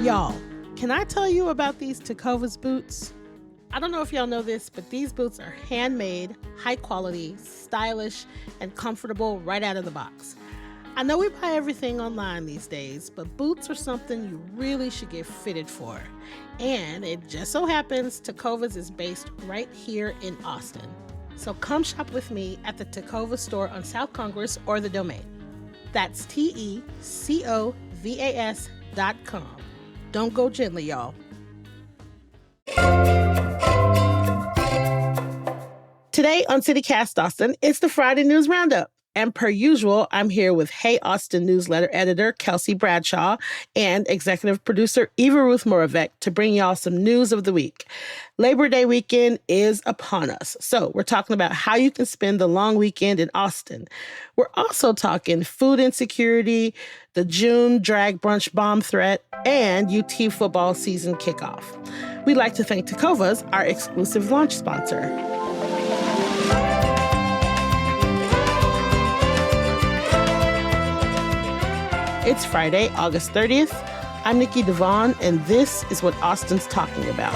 Y'all, can I tell you about these Tecovas boots? I don't know if y'all know this, but these boots are handmade, high quality, stylish, and comfortable right out of the box. I know we buy everything online these days, but boots are something you really should get fitted for. And it just so happens Tecovas is based right here in Austin. So come shop with me at the Tecova store on South Congress or the Domain. That's TECOVAS.com. Don't go gently, y'all. Today on CityCast Austin, it's the Friday News Roundup. And per usual, I'm here with Hey Austin newsletter editor Kelsey Bradshaw and executive producer Eva Ruth Moravec to bring y'all some news of the week. Labor Day weekend is upon us. So we're talking about how you can spend the long weekend in Austin. We're also talking food insecurity, the June drag brunch bomb threat, and UT football season kickoff. We'd like to thank Tecovas, our exclusive launch sponsor. It's Friday, August 30th. I'm Nikki Devon, and this is what Austin's talking about.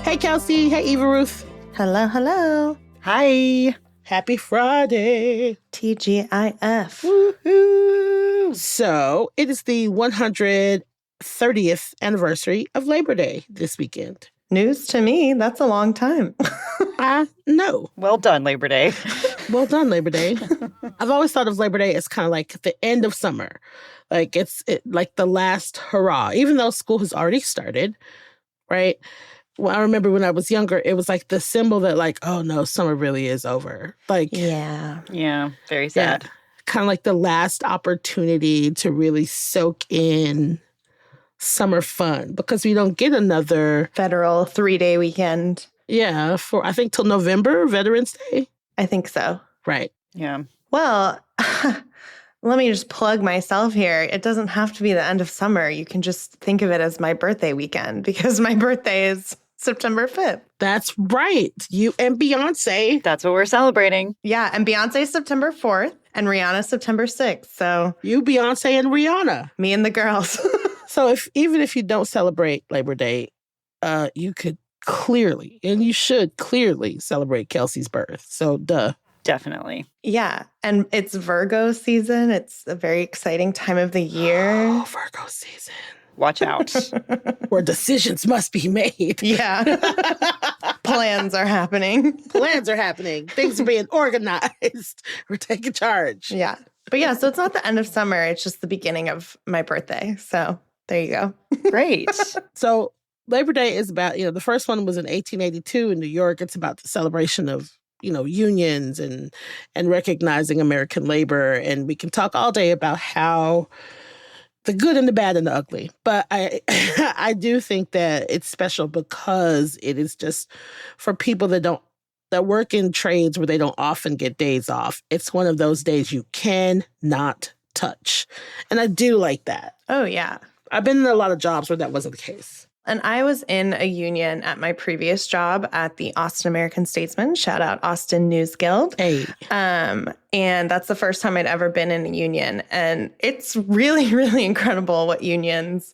Hey, Kelsey. Hey, Eva Ruth. Hello, hello. Hi. Happy Friday. TGIF. Woohoo. So it is the 130th anniversary of Labor Day this weekend. News to me. That's a long time. I know. Well done, Labor Day. Well done, Labor Day. I've always thought of Labor Day as kind of like the end of summer. Like it's like the last hurrah, even though school has already started, right? Well, I remember when I was younger, it was like the symbol that like, oh no, summer really is over. Like, yeah. Yeah, very sad. Yeah, kind of like the last opportunity to really soak in summer fun because we don't get another Federal 3-day weekend. Yeah, for I think till November, Veterans Day. I think so. Right. Yeah. Well, let me just plug myself here. It doesn't have to be the end of summer. You can just think of it as my birthday weekend because my birthday is September 5th. That's right. You and Beyonce. That's what we're celebrating. Yeah, and Beyonce's September 4th and Rihanna's September 6th. So You, Beyonce, and Rihanna. me and the girls. So even if you don't celebrate Labor Day, you could clearly, and you should clearly celebrate Kelsey's birth. So duh. Definitely. Yeah, and it's Virgo season. It's a very exciting time of the year. Oh, Virgo season. Watch out. Where decisions must be made. Yeah. Plans are happening. Plans are happening. Things are being organized. We're taking charge. Yeah. But yeah, so it's not the end of summer. It's just the beginning of my birthday. So there you go. Great. So Labor Day is about, the first one was in 1882 in New York. It's about the celebration of, unions and recognizing American labor. And we can talk all day about how the good and the bad and the ugly. But I do think that it's special because it is just for people that work in trades where they don't often get days off. It's one of those days you cannot touch. And I do like that. Oh, yeah. I've been in a lot of jobs where that wasn't the case. And I was in a union at my previous job at the Austin American Statesman. Shout out Austin News Guild. Hey. And that's the first time I'd ever been in a union. And it's really, really incredible what unions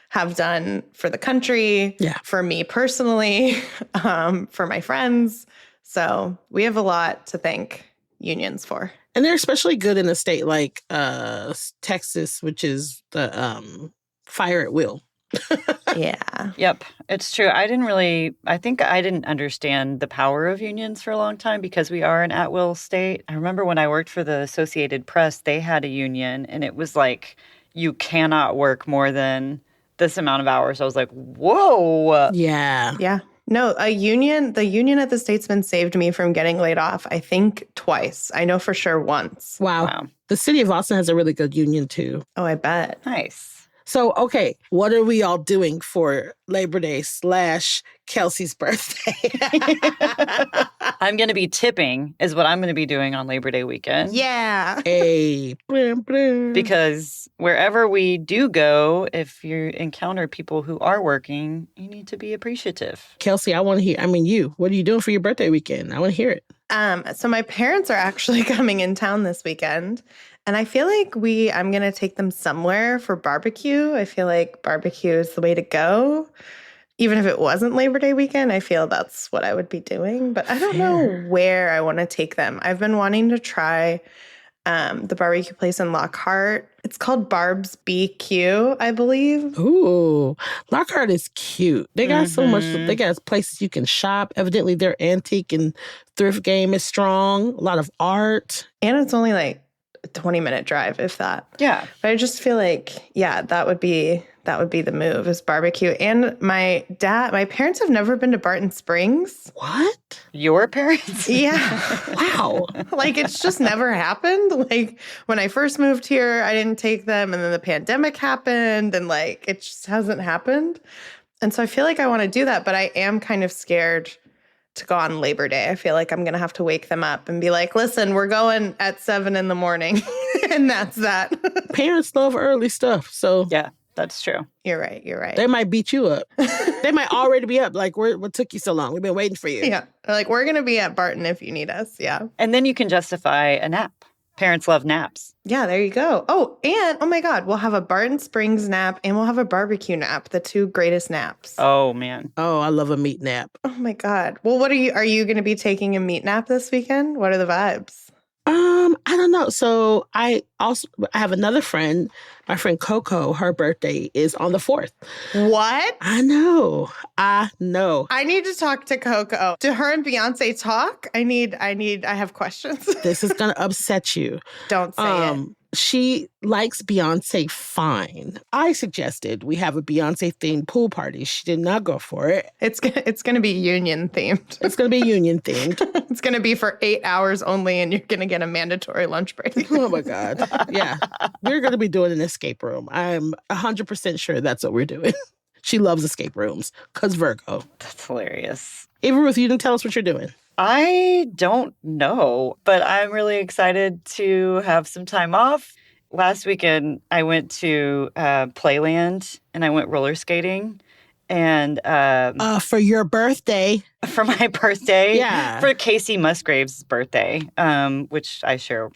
have done for the country, for me personally, for my friends. So we have a lot to thank unions for. And they're especially good in a state like Texas, which is the fire at will. Yeah. Yep. It's true. I think I didn't understand the power of unions for a long time because we are an at-will state. I remember when I worked for the Associated Press, they had a union and it was like, you cannot work more than this amount of hours. I was like, whoa. Yeah. Yeah. No, the union at the Statesman saved me from getting laid off, I think twice. I know for sure once. Wow. The city of Austin has a really good union too. Oh, I bet. Nice. So, okay, what are we all doing for Labor Day / Kelsey's birthday. I'm going to be tipping is what I'm going to be doing on Labor Day weekend. Yeah. Hey, blim, blim. Because wherever we do go, if you encounter people who are working, you need to be appreciative. Kelsey, I want to hear, what are you doing for your birthday weekend? I want to hear it. So my parents are actually coming in town this weekend. And I feel like I'm going to take them somewhere for barbecue. I feel like barbecue is the way to go. Even if it wasn't Labor Day weekend, I feel that's what I would be doing. But I don't know where I want to take them. I've been wanting to try the barbecue place in Lockhart. It's called Barb's BQ, I believe. Ooh, Lockhart is cute. They got so much. They got places you can shop. Evidently, their antique and thrift game is strong. A lot of art. And it's only like a 20-minute drive, if that. Yeah. But I just feel like, that would be the move, is barbecue. And my parents have never been to Barton Springs. What? Your parents? Yeah. Wow. Like, it's just never happened. Like, when I first moved here, I didn't take them. And then the pandemic happened. And, like, it just hasn't happened. And so I feel like I want to do that. But I am kind of scared to go on Labor Day. I feel like I'm going to have to wake them up and be like, listen, we're going at 7 a.m. And that's that. Parents love early stuff. So Yeah, that's true. You're right. they might beat you up. They might already be up. Like, what took you so long? We've been waiting for you. Yeah. Like, we're going to be at Barton if you need us. Yeah. And then you can justify a nap. Parents love naps. Yeah, there you go. Oh, and oh my God, we'll have a Barton Springs nap and we'll have a barbecue nap, the two greatest naps. Oh, man. Oh, I love a meat nap. Oh my God. Well, are you going to be taking a meat nap this weekend? What are the vibes? I don't know. So I have another friend, my friend Coco. Her birthday is on the 4th. What? I know. I need to talk to Coco. Do her and Beyonce talk? I have questions. This is going to upset you. Don't say it. She likes Beyonce fine. I suggested we have a Beyonce-themed pool party. She did not go for it. It's gonna be union themed. It's going to be union themed. It's gonna be for 8 hours only, and you're gonna get a mandatory lunch break. Oh my God. Yeah. We're going to be doing an escape room. I'm 100% sure that's what we're doing. She loves escape rooms because Virgo. That's hilarious. Ava Ruth, you didn't tell us what you're doing. I don't know, but I'm really excited to have some time off. Last weekend, I went to Playland and I went roller skating. And for your birthday. For my birthday. Yeah. For Casey Musgrave's birthday, which I share.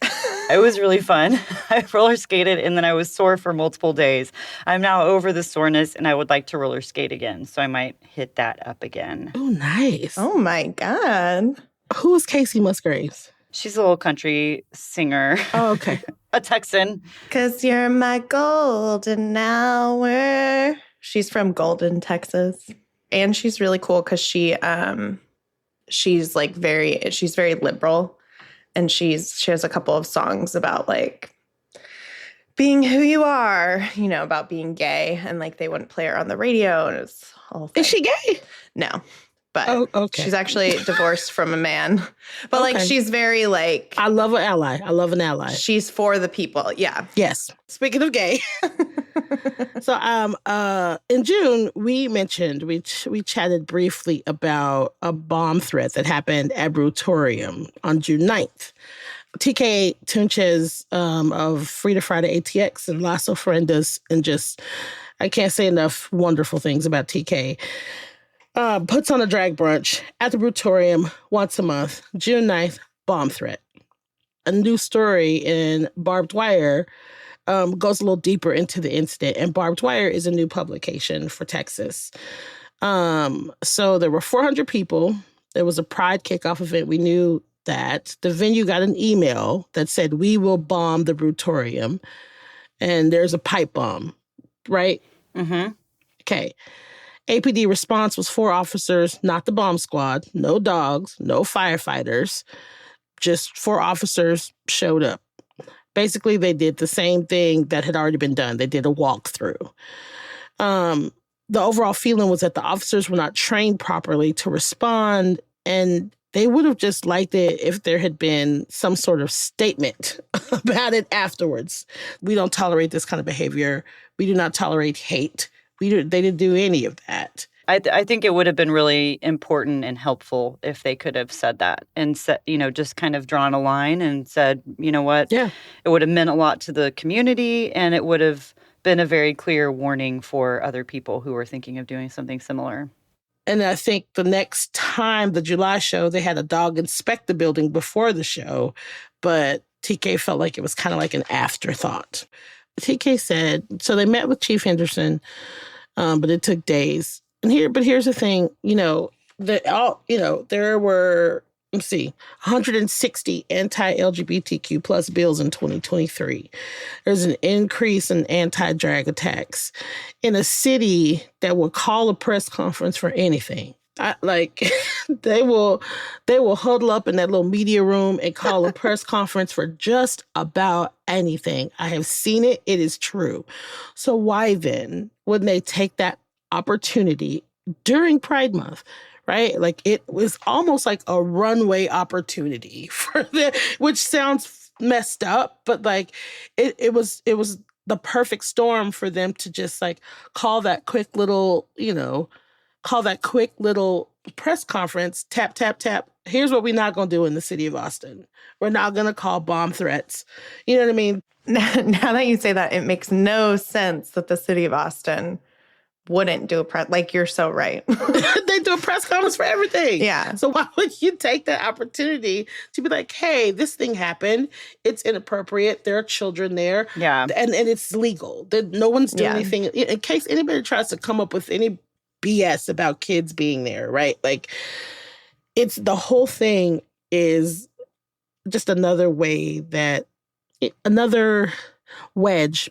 It was really fun. I roller skated and then I was sore for multiple days. I'm now over the soreness and I would like to roller skate again. So I might hit that up again. Oh, nice. Oh my God. Who is Casey Musgraves? She's a little country singer. Oh, okay. A Texan. 'Cause you're my golden hour. She's from Golden, Texas. And she's really cool because she's very liberal. And she has a couple of songs about like being who you are, about being gay, and like they wouldn't play her on the radio, and it's all thing. Is she gay? No. But okay. She's actually divorced from a man. But like she's very like I love an ally. I love an ally. She's for the people. Yeah. Yes. Speaking of gay. So in June we mentioned we chatted briefly about a bomb threat that happened at Brutorium on June 9th. TK Tunches of Frida Friday ATX and Las Ofrendas, and just I can't say enough wonderful things about TK. Puts on a drag brunch at the Brutorium once a month. June 9th, bomb threat. A new story in Barbed Wire goes a little deeper into the incident. And Barbed Wire is a new publication for Texas. So there were 400 people. There was a Pride kickoff event. We knew that. The venue got an email that said, "We will bomb the Brutorium." And there's a pipe bomb, right? Mm-hmm. Okay. APD response was 4 officers, not the bomb squad, no dogs, no firefighters, just 4 officers showed up. Basically, they did the same thing that had already been done. They did a walkthrough. The overall feeling was that the officers were not trained properly to respond, and they would have just liked it if there had been some sort of statement about it afterwards. We don't tolerate this kind of behavior. We do not tolerate hate. They didn't do any of that. I think it would have been really important and helpful if they could have said that and said, just kind of drawn a line and said, you know what? Yeah. It would have meant a lot to the community, and it would have been a very clear warning for other people who were thinking of doing something similar. And I think the next time, the July show, they had a dog inspect the building before the show, but TK felt like it was kind of like an afterthought. TK said, so they met with Chief Henderson, but it took days. But here's the thing, there were, 160 anti-LGBTQ plus bills in 2023. There's an increase in anti-drag attacks in a city that will call a press conference for anything. They will huddle up in that little media room and call a press conference for just about anything. I have seen it. It is true. So why then wouldn't they take that opportunity during Pride Month? Right? Like it was almost like a runway opportunity for them, which sounds messed up, but like it was the perfect storm for them to just like call that quick little press conference, tap, tap, tap. Here's what we're not going to do in the city of Austin. We're not going to call bomb threats. You know what I mean? Now that you say that, it makes no sense that the city of Austin wouldn't do a press. Like, you're so right. They do a press conference for everything. Yeah. So why would you take that opportunity to be like, hey, this thing happened. It's inappropriate. There are children there. Yeah. And it's legal. No one's doing anything. In case anybody tries to come up with any BS about kids being there, right? Like, it's the whole thing is just another wedge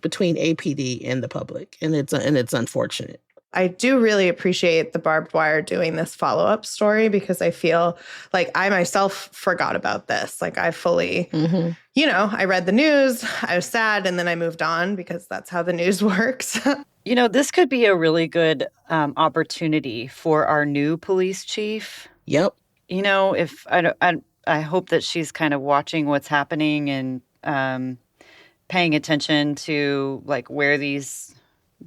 between APD and the public. And it's unfortunate. I do really appreciate the Barbed Wire doing this follow-up story, because I feel like I myself forgot about this. Like, I fully, I read the news, I was sad, and then I moved on, because that's how the news works. This could be a really good opportunity for our new police chief. Yep. If I hope that she's kind of watching what's happening and paying attention to like where these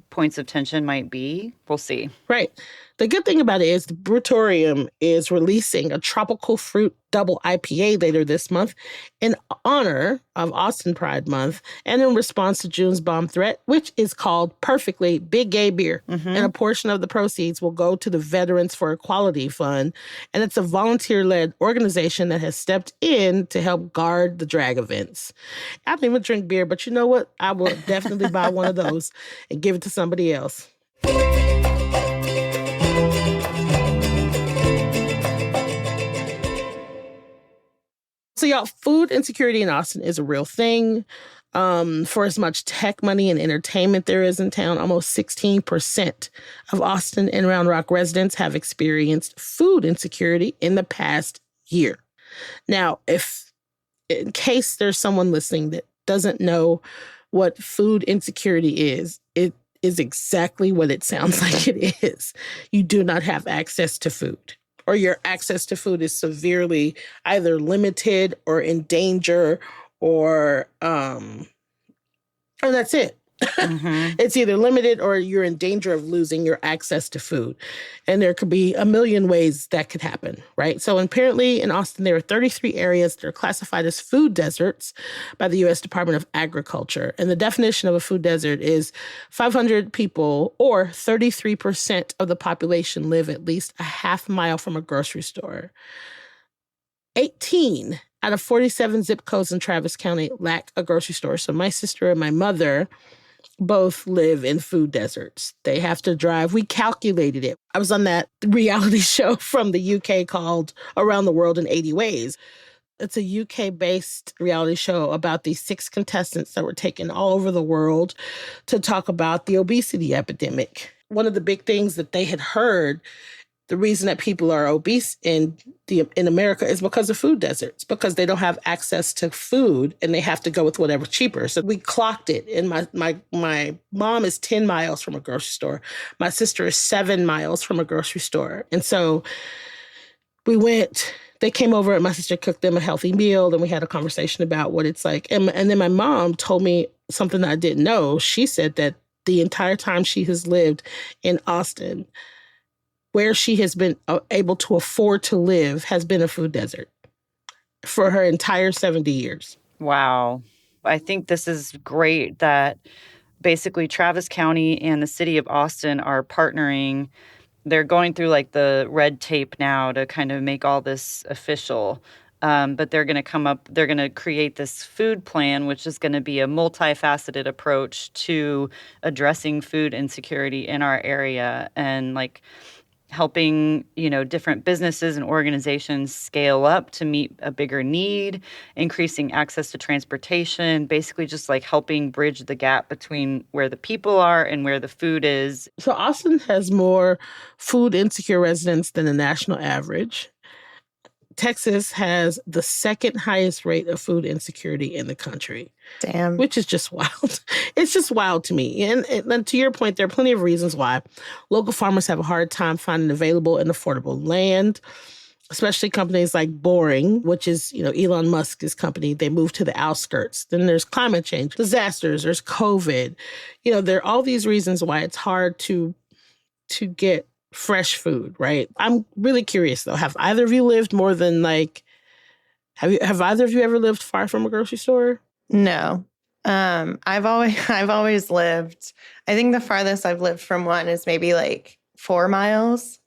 points of tension might be. We'll see. Right. The good thing about it is the Brutorium is releasing a tropical fruit double IPA later this month in honor of Austin Pride Month and in response to June's bomb threat, which is called perfectly Big Gay Beer. And a portion of the proceeds will go to the Veterans for Equality Fund. And it's a volunteer-led organization that has stepped in to help guard the drag events. I don't even drink beer, but you know what? I will definitely buy one of those and give it to somebody else. So y'all, food insecurity in Austin is a real thing. For as much tech money and entertainment there is in town, almost 16% of Austin and Round Rock residents have experienced food insecurity in the past year. Now, in case there's someone listening that doesn't know what food insecurity is, it is exactly what it sounds like it is. You do not have access to food, or your access to food is severely either limited or in danger, or that's it. It's either limited or you're in danger of losing your access to food. And there could be a million ways that could happen, right? So apparently in Austin, there are 33 areas that are classified as food deserts by the U.S. Department of Agriculture. And the definition of a food desert is 500 people, or 33% of the population, live at least a half mile from a grocery store. 18 out of 47 zip codes in Travis County lack a grocery store. So my sister and my mother both live in food deserts. They have to drive. We calculated it. I was on that reality show from the UK called Around the World in 80 Ways. It's a UK-based reality show about these 6 contestants that were taken all over the world to talk about the obesity epidemic. One of the big things that they had heard, the reason that people are obese in America is because of food deserts, because they don't have access to food and they have to go with whatever's cheaper. So we clocked it. And my mom is 10 miles from a grocery store. My sister is 7 miles from a grocery store. And so they came over and my sister cooked them a healthy meal. And we had a conversation about what it's like. And then my mom told me something that I didn't know. She said that the entire time she has lived in Austin, where she has been able to afford to live has been a food desert for her entire 70 years. Wow. I think this is great that basically Travis County and the city of Austin are partnering. They're going through like the red tape now to kind of make all this official. But they're going to create this food plan, which is going to be a multifaceted approach to addressing food insecurity in our area and like helping, different businesses and organizations scale up to meet a bigger need, increasing access to transportation, basically just like helping bridge the gap between where the people are and where the food is. So Austin has more food insecure residents than the national average. Texas has the second highest rate of food insecurity in the country. Damn. Which is just wild. It's just wild to me. And to your point, there are plenty of reasons why local farmers have a hard time finding available and affordable land, especially companies like Boring, which is, Elon Musk's company. They moved to the outskirts. Then there's climate change, disasters, there's COVID. There are all these reasons why it's hard to get fresh food, right? I'm really curious though. Have either of you lived more than have either of you ever lived far from a grocery store? No. I've always lived, I think the farthest I've lived from one is maybe like 4 miles.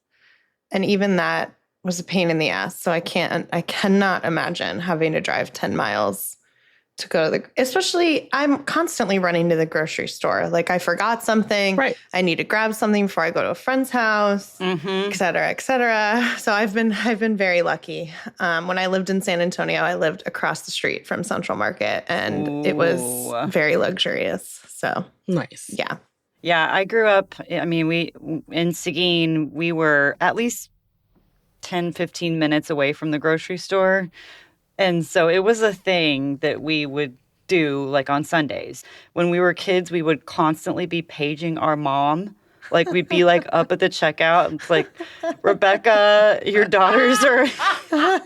And even that was a pain in the ass. So I cannot imagine having to drive 10 miles to go to especially I'm constantly running to the grocery store. Like I forgot something. Right. I need to grab something before I go to a friend's house, et cetera, et cetera. So I've been very lucky. When I lived in San Antonio, I lived across the street from Central Market and It was very luxurious. So nice. Yeah. Yeah. I grew up, in Seguin, we were at least 10, 15 minutes away from the grocery store. And so it was a thing that we would do like on Sundays. When we were kids, we would constantly be paging our mom. Like we'd be like up at the checkout. It's like, Rebecca, your daughters are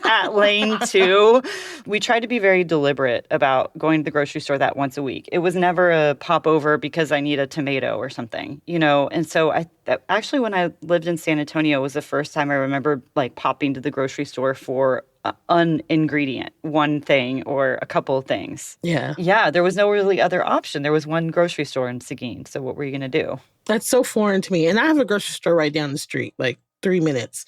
at lane 2. We tried to be very deliberate about going to the grocery store that once a week. It was never a pop over because I need a tomato or something, And so actually when I lived in San Antonio was the first time I remember like popping to the grocery store for an ingredient, one thing or a couple of things. Yeah. Yeah, there was no really other option. There was one grocery store in Seguin. So what were you going to do? That's so foreign to me. And I have a grocery store right down the street, like 3 minutes.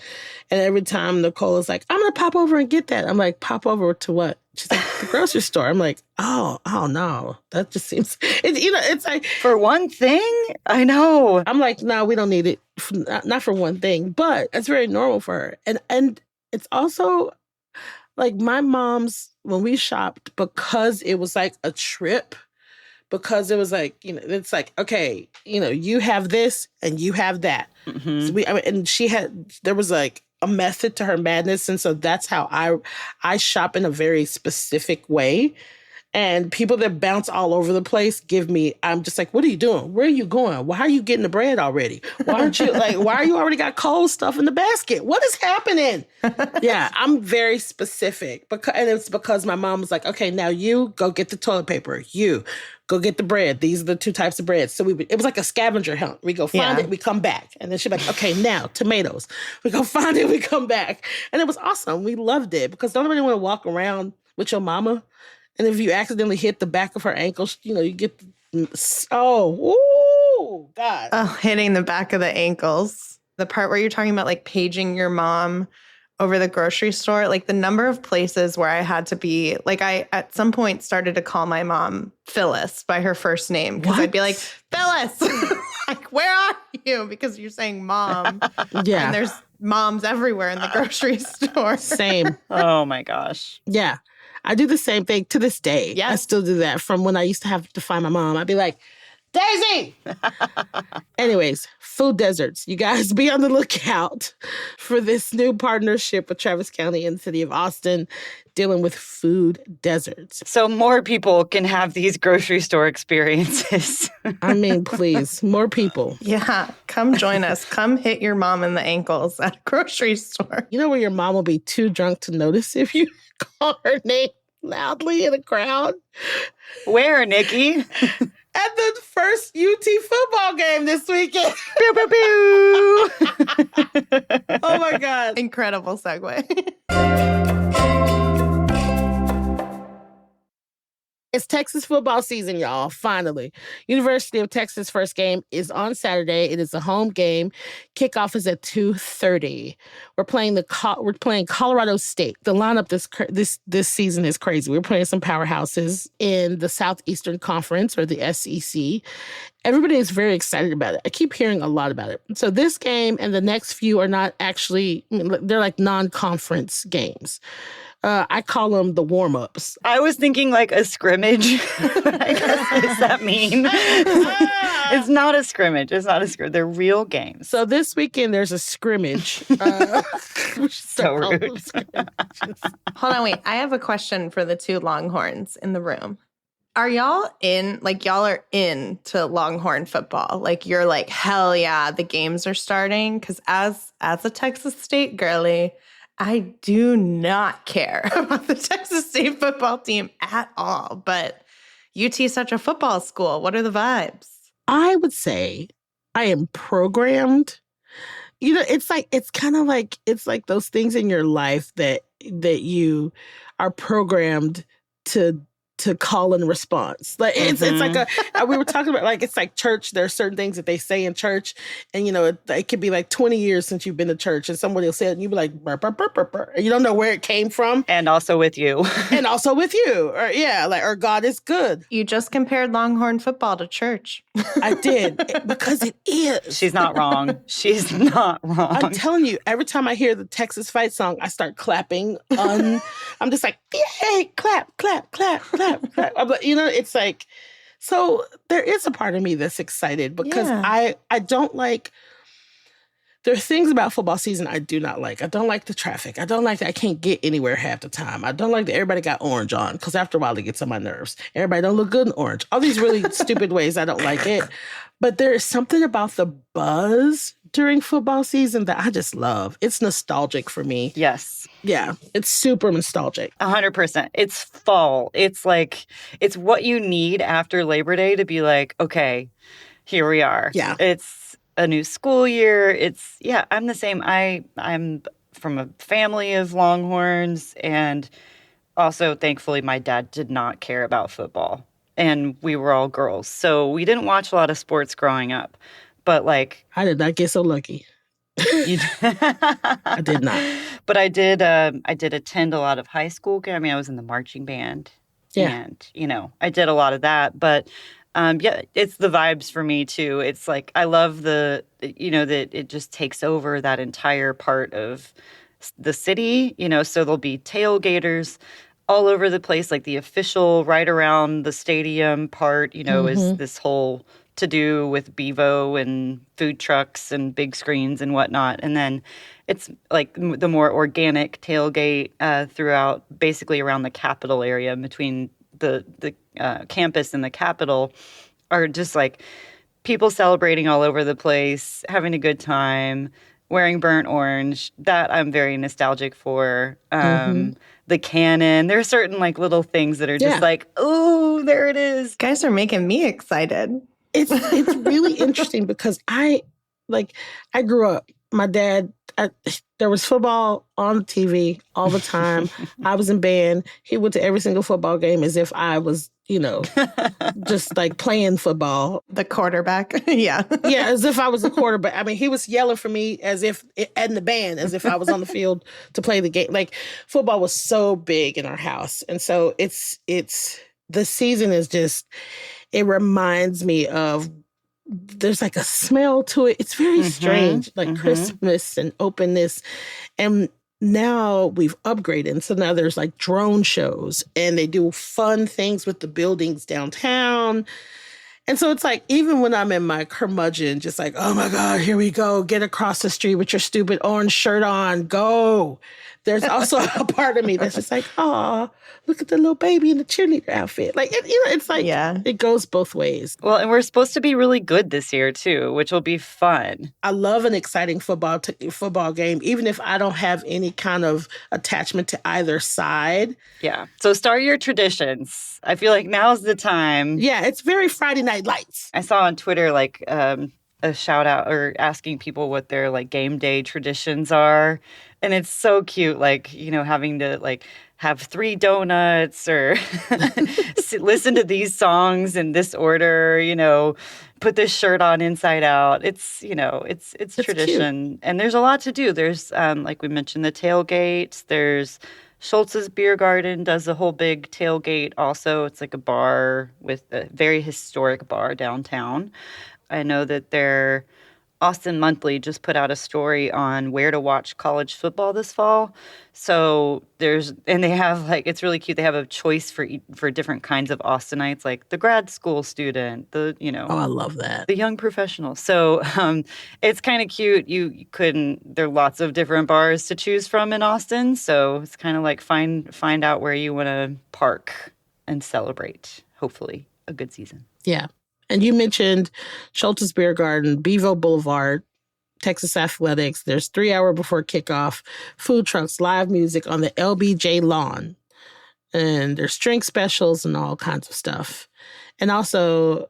And every time Nicole is like, I'm going to pop over and get that. I'm like, pop over to what? She's like, the grocery store. I'm like, oh no. That just seems, it's like. For one thing? I know. I'm like, no, we don't need it. Not for one thing. But it's very normal for her. And it's also like my mom's, when we shopped, because it was like a trip, because it was like, it's like, okay, you have this and you have that. So there was like a method to her madness. And so that's how I shop in a very specific way. And people that bounce all over the place I'm just like, what are you doing? Where are you going? Why are you getting the bread already? Why are you already got cold stuff in the basket? What is happening? Yeah, I'm very specific. And it's because my mom was like, okay, now you go get the toilet paper. You go get the bread. These are the 2 types of bread. So it was like a scavenger hunt. We go find it, we come back. And then she'd be like, okay, now tomatoes. We go find it, we come back. And it was awesome. We loved it because don't nobody want to walk around with your mama. And if you accidentally hit the back of her ankles, you get, God. Oh, hitting the back of the ankles. The part where you're talking about like paging your mom over the grocery store, like the number of places where I had to be, like I at some point started to call my mom Phyllis by her first name because I'd be like, Phyllis, like, where are you? Because you're saying mom. Yeah. And there's moms everywhere in the grocery store. Same. Oh my gosh. Yeah. I do the same thing to this day. Yes. I still do that from when I used to have to find my mom. I'd be like, Daisy! Anyways, food deserts. You guys be on the lookout for this new partnership with Travis County and the city of Austin dealing with food deserts. So more people can have these grocery store experiences. I mean, please, more people. Yeah, come join us. Come hit your mom in the ankles at a grocery store. You know where your mom will be too drunk to notice if you call her name loudly in a crowd? Where, Nikki? at the first UT football game this weekend. Pew, pew, pew. Oh my God. Incredible segue. It's Texas football season, y'all. Finally. University of Texas first game is on Saturday. It is a home game. Kickoff is at 2:30. We're playing Colorado State. The lineup this season is crazy. We're playing some powerhouses in the Southeastern Conference, or the SEC. Everybody is very excited about it. I keep hearing a lot about it. So this game and the next few are not actually, they're like non-conference games. I call them the warm-ups. I was thinking like a scrimmage. I guess, does that mean? It's not a scrimmage. It's not a scrimmage. They're real games. So this weekend, there's a scrimmage. So rude. Hold on, wait. I have a question for the two Longhorns in the room. Are y'all are into Longhorn football? Like, you're like, hell yeah, the games are starting? Because as a Texas State girly, I do not care about the Texas State football team at all. But UT is such a football school. What are the vibes? I would say I am programmed. It's like those things in your life that you are programmed to call and response. Like it's like we were talking about, like, it's like church. There are certain things that they say in church, and it could be like 20 years since you've been to church, and somebody will say it, and you be like, burr, burr, burr, burr, burr. And you don't know where it came from. And also with you. Or God is good. You just compared Longhorn football to church. I did, because it is. She's not wrong. She's not wrong. I'm telling you, every time I hear the Texas fight song, I start clapping. I'm just like, hey, clap, clap, clap, clap. But it's like, so there is a part of me that's excited, because I don't like, there are things about football season I do not like. I don't like the traffic. I don't like that I can't get anywhere half the time. I don't like that everybody got orange on, because after a while it gets on my nerves. Everybody don't look good in orange. All these really stupid ways I don't like it. But there is something about the buzz during football season that I just love. It's nostalgic for me. Yes. Yeah, it's super nostalgic. 100%. It's fall. It's like, it's what you need after Labor Day to be like, okay, here we are. Yeah. It's a new school year. I'm the same. I'm from a family of Longhorns, and also, thankfully, my dad did not care about football, and we were all girls. So we didn't watch a lot of sports growing up, but like... I did not get so lucky. I did not. But I did attend a lot of high school. I mean, I was in the marching band. Yeah. And, I did a lot of that. But, it's the vibes for me, too. It's like, I love that it just takes over that entire part of the city, so there'll be tailgaters all over the place. Like the official right around the stadium part, is this whole to do with Bevo and food trucks and big screens and whatnot. And then it's like the more organic tailgate throughout, basically around the Capitol area, between the campus and the Capitol, are just like people celebrating all over the place, having a good time, wearing burnt orange. That I'm very nostalgic for. The cannon. There are certain like little things that are just like, oh, there it is. You guys are making me excited. It's really interesting, because I grew up, my dad, there was football on TV all the time. I was in band. He went to every single football game as if I was, just like playing football. The quarterback. Yeah. Yeah, as if I was a quarterback. I mean, he was yelling for me as if, in the band, as if I was on the field to play the game. Like, football was so big in our house. And so the season is just, it reminds me of, there's like a smell to it. It's very strange, like Christmas and openness. And now we've upgraded. So now there's like drone shows, and they do fun things with the buildings downtown. And so it's like, even when I'm in my curmudgeon, just like, oh my God, here we go. Get across the street with your stupid orange shirt on. Go. there's also a part of me that's just like, oh, look at the little baby in the cheerleader outfit. Like, it's like, it goes both ways. Well, and we're supposed to be really good this year, too, which will be fun. I love an exciting football game, even if I don't have any kind of attachment to either side. Yeah. So start your traditions. I feel like now's the time. Yeah, it's very Friday Night Lights. I saw on Twitter, like, a shout out or asking people what their like game day traditions are. And it's so cute, like, you know, having to like have 3 donuts or listen to these songs in this order, you know, put this shirt on inside out. It's, you know, it's tradition. Cute. And there's a lot to do. There's, like we mentioned, the tailgate. There's Schultz's Beer Garden does a whole big tailgate also. It's like a bar with a very historic bar downtown. I know that their Austin Monthly just put out a story on where to watch college football this fall. So they have like, it's really cute. They have a choice for different kinds of Austinites, like the grad school student, oh, I love that. The young professional. So it's kind of cute. There are lots of different bars to choose from in Austin. So it's kind of like find out where you want to park and celebrate, hopefully, a good season. Yeah. And you mentioned Schultz's Beer Garden, Bevo Boulevard, Texas Athletics. There's 3 hour before kickoff, food trucks, live music on the LBJ lawn. And there's drink specials and all kinds of stuff. And also,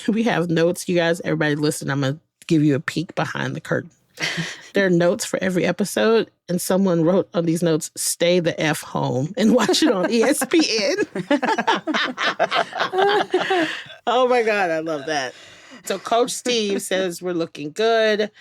we have notes, you guys, everybody listen, I'm going to give you a peek behind the curtain. There are notes for every episode, and someone wrote on these notes, stay the F home and watch it on ESPN. Oh my God, I love that. So Coach Steve says we're looking good.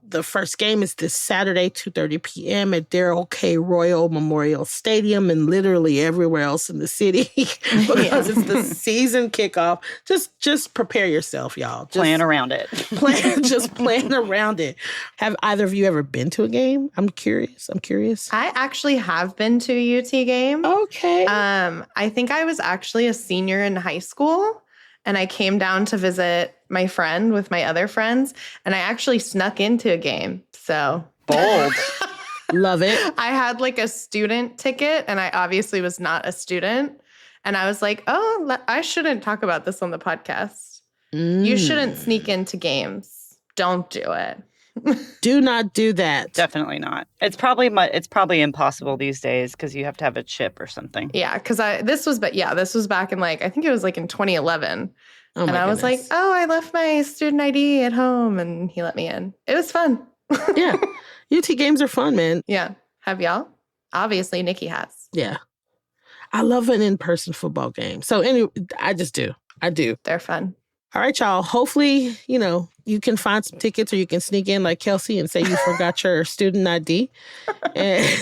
The first game is this Saturday, 2:30 p.m. at Darrell K. Royal Memorial Stadium and literally everywhere else in the city because it's the season kickoff. Just prepare yourself, y'all. Plan around it. Plan around it. Have either of you ever been to a game? I'm curious. I actually have been to a UT game. Okay. I think I was actually a senior in high school. And I came down to visit my friend with my other friends, and I actually snuck into a game. So bold. Love it. I had like a student ticket, and I obviously was not a student. And I was like, oh, I shouldn't talk about this on the podcast. You shouldn't sneak into games. Don't do it. Do not do that. Definitely not. It's probably impossible these days because you have to have a chip or something. Yeah, because this was back in like, I think it was like in 2011. Oh and I was like, oh, I left my student ID at home, and he let me in. It was fun. Yeah. UT games are fun, man. Yeah. Have y'all? Obviously, Nikki has. Yeah. I love an in-person football game. So anyway, I just do. I do. They're fun. All right, y'all. Hopefully, you can find some tickets or you can sneak in like Kelsey and say you forgot your student ID. And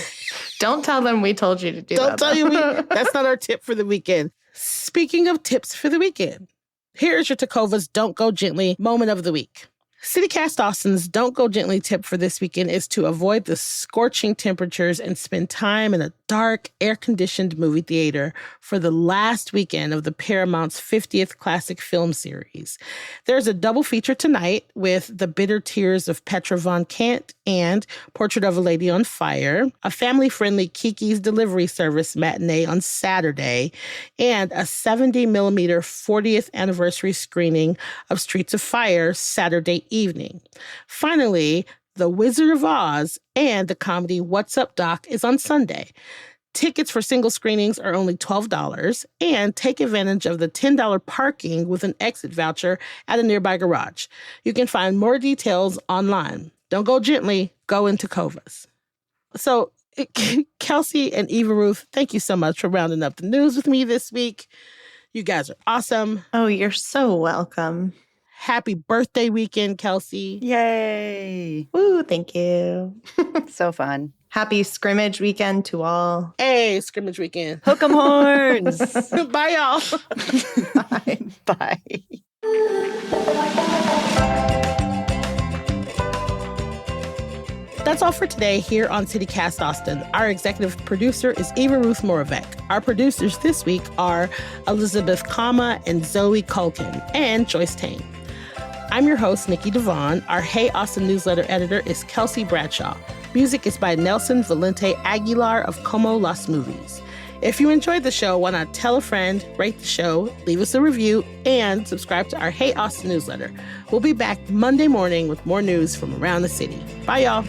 don't tell them we told you to do that. Don't tell you that's not our tip for the weekend. Speaking of tips for the weekend, here's your Takova's Don't Go Gently moment of the week. CityCast Austin's Don't Go Gently tip for this weekend is to avoid the scorching temperatures and spend time in a dark, air-conditioned movie theater for the last weekend of the Paramount's 50th classic film series. There's a double feature tonight with The Bitter Tears of Petra von Kant and Portrait of a Lady on Fire, a family-friendly Kiki's Delivery Service matinee on Saturday, and a 70mm 40th anniversary screening of Streets of Fire Saturday evening. Finally, The Wizard of Oz and the comedy What's Up, Doc is on Sunday. Tickets for single screenings are only $12, and take advantage of the $10 parking with an exit voucher at a nearby garage. You can find more details online. Don't go gently, go into Takova's. So, Kelsey and Eva Ruth, thank you so much for rounding up the news with me this week. You guys are awesome. Oh, you're so welcome. Happy birthday weekend, Kelsey. Yay. Woo, thank you. So fun. Happy scrimmage weekend to all. Hey, scrimmage weekend. Hook 'em horns. Bye, y'all. Bye. Bye. That's all for today here on CityCast Austin. Our executive producer is Eva Ruth Moravec. Our producers this week are Elizabeth Kama and Zoe Culkin and Joyce Tane. I'm your host, Nikki Devon. Our Hey Austin newsletter editor is Kelsey Bradshaw. Music is by Nelson Valente Aguilar of Como Las Movies. If you enjoyed the show, why not tell a friend, rate the show, leave us a review, and subscribe to our Hey Austin newsletter. We'll be back Monday morning with more news from around the city. Bye, y'all.